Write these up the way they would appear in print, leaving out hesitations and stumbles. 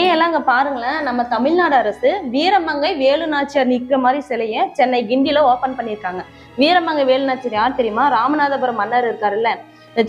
எல்லாம் அங்க பாருங்களேன், நம்ம தமிழ்நாடு அரசு வீரமங்கை வேலுநாச்சியார் நிக்கிற மாதிரி சிலையை சென்னை கிண்டியில ஓபன் பண்ணியிருக்காங்க. வீரமங்கை வேலுநாச்சியார் யார் தெரியுமா? ராமநாதபுரம் மன்னர் இருக்காருல்ல,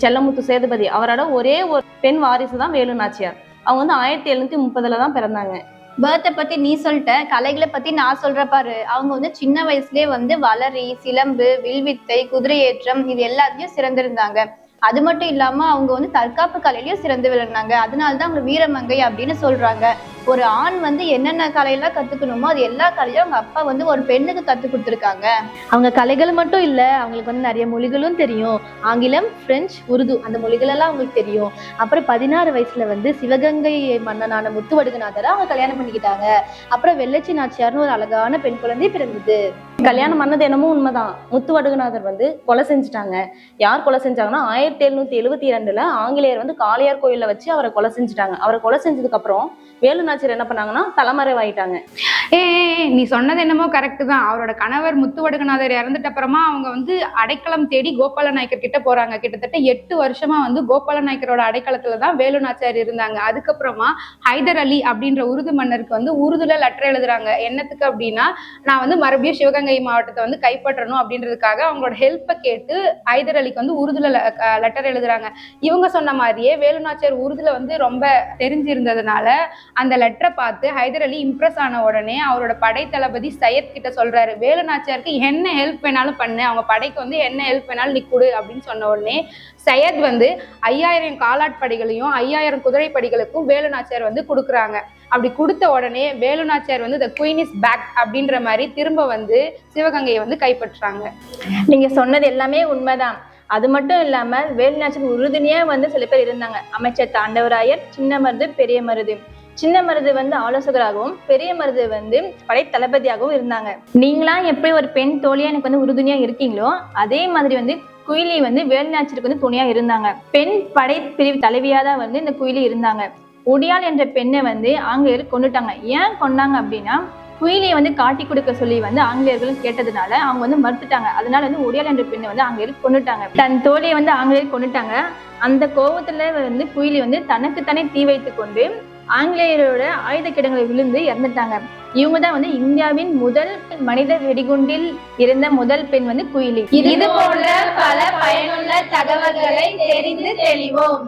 செல்லமுத்து சேதுபதி, அவரோட ஒரே ஒரு பெண் வாரிசு தான் வேலுநாச்சியார். அவங்க வந்து 1730 தான் பிறந்தாங்க. பேர்த்தை பத்தி நீ சொல்லிட்ட, கலைகளை பத்தி நான் சொல்ற பாரு. அவங்க வந்து சின்ன வயசுலயே வந்து வளரி, சிலம்பு, வில்வித்தை, குதிரையேற்றம் இது எல்லாத்தையும் சிறந்திருந்தாங்க. அது மட்டும் இல்லாம அவங்க வந்து தற்காப்பு கலையிலயும் சிறந்து விளங்கினாங்க. அதனாலதான் அவங்க வீரமங்கை அப்படின்னு சொல்றாங்க. ஒரு ஆண் வந்து என்னென்ன கலையெல்லாம் கத்துக்கணுமோ அது எல்லா கலையும் அவங்க அப்பா வந்து ஒரு பெண்ணுக்கு கத்து கொடுத்துருக்காங்க. அவங்க கலைகள் மட்டும் இல்ல, அவங்களுக்கு வந்து நிறைய மொழிகளும் தெரியும். ஆங்கிலம், பிரெஞ்சு, உருது அந்த மொழிகள் எல்லாம் அவங்களுக்கு தெரியும். அப்புறம் 16 வயசுல வந்து சிவகங்கை மன்னனான முத்துவடுகநாதரை அவங்க கல்யாணம் பண்ணிக்கிட்டாங்க. அப்புறம் வெள்ளச்சி நாச்சியார்னு ஒரு அழகான பெண் குழந்தை பிறந்தது. கல்யாணம் பண்ணது என்னமோ உண்மைதான். முத்துவடுகநாதர் வந்து கொலை செஞ்சுட்டாங்க. யார் கொலை செஞ்சாங்கன்னா 1772 ஆங்கிலேயர் வந்து காளையார் கோயில்ல வச்சு அவரை கொலை செஞ்சுட்டாங்க. அவரை கொலை செஞ்சதுக்கு அப்புறம் வேலுநாச்சியார் என்ன பண்ணாங்கன்னா தலைமறைவாயிட்டாங்க. நீ சொன்னது என்னமோ கரெக்ட் தான். அவரோட கணவர் முத்துவடுகநாதர் இறந்துட்ட அப்புறமா அவங்க வந்து அடைக்கலம் தேடி கோபால நாயக்கர் கிட்ட போறாங்க. கிட்டத்தட்ட 8 வருஷமா வந்து கோபால நாயக்கரோட அடைக்கலத்துலதான் வேலுநாச்சியார் இருந்தாங்க. அதுக்கப்புறமா ஹைதர் அலி அப்படின்ற உருது மன்னருக்கு வந்து உருதுல லெட்டர் எழுதுறாங்க. என்னத்துக்கு அப்படின்னா, நான் வந்து மறுபடியும் சிவகங்கை மாவட்டத்தை வந்து கைப்பற்றணும் அப்படின்றதுக்காக அவங்களோட ஹெல்ப்பை கேட்டு ஹைதர் அலிக்கு வந்து உருதுல லெட்டர் எழுதுறாங்க. இவங்க சொன்ன மாதிரியே வேலுநாச்சியார் உருதுல வந்து ரொம்ப தெரிஞ்சிருந்ததுனால அந்த லெட்டரை பார்த்து ஹைதர் அலி இம்ப்ரெஸ் ஆன உடனே அவரோட படை தளபதி சையத் கிட்ட சொல்றாரு, வேலுநாச்சியாருக்கு என்ன ஹெல்ப் வேணாலும் பண்ணு, அவங்க படைக்கு வந்து என்ன ஹெல்ப் வேணாலும் நீ கொடு அப்படின்னு சொன்ன உடனே சையத் வந்து 5000 காலாட்படைகளையும் 5000 குதிரைப்படிகளுக்கும் வேலுநாச்சியார் வந்து கொடுக்குறாங்க. அப்படி கொடுத்த உடனே வேலுநாச்சியார் வந்து த குயின் இஸ் பேக் அப்படின்ற மாதிரி திரும்ப வந்து சிவகங்கையை வந்து கைப்பற்றாங்க. நீங்க சொன்னது எல்லாமே உண்மைதான். அது மட்டும் இல்லாம வேலுநாச்சியார் உறுதுணையா வந்து சில பேர் இருந்தாங்க. அமைச்சர் தாண்டவராயர், சின்ன மருது, பெரிய மருது. சின்ன மருது வந்து ஆலோசகராகவும், பெரிய மருது வந்து படை தளபதியாகவும் இருந்தாங்க. நீங்களா எப்படி ஒரு பெண் தோழியா எனக்கு வந்து உறுதுணையா இருக்கீங்களோ அதே மாதிரி வந்து குயிலி வந்து வேலுநாச்சியாருக்கு வந்து துணையா இருந்தாங்க. பெண் படை பிரிவு தலைவியா தான் வந்து இந்த குயிலி இருந்தாங்க. உடியாள் என்ற பெண்ணை வந்து ஆங்கிலேயர் கொண்டுட்டாங்க. ஏன் கொண்டாங்க அப்படின்னா, குயிலியை வந்து காட்டி கொடுக்க சொல்லி வந்து ஆங்கிலேயர்களும் கேட்டதுனால அவங்க வந்து மறுத்துட்டாங்க. அதனால வந்து உடியாள் என்ற பெண்ணை வந்து ஆங்கிலேயர் கொண்டுட்டாங்க. தன் தோழியை வந்து ஆங்கிலேயர் கொண்டுட்டாங்க. அந்த கோபத்துல வந்து குயிலி வந்து தனக்குத்தானே தீ வைத்து கொண்டு ஆங்கிலேயரோட ஆயுத கிடங்களை விழுந்து இறந்துட்டாங்க. இவங்க தான் வந்து இந்தியாவின் முதல் மனித வெடிகுண்டில் இருந்த முதல் பெண் வந்து குயிலி. இது போன்ற பல பயனுள்ள தகவல்களை தெரிந்து தெளிவோம்.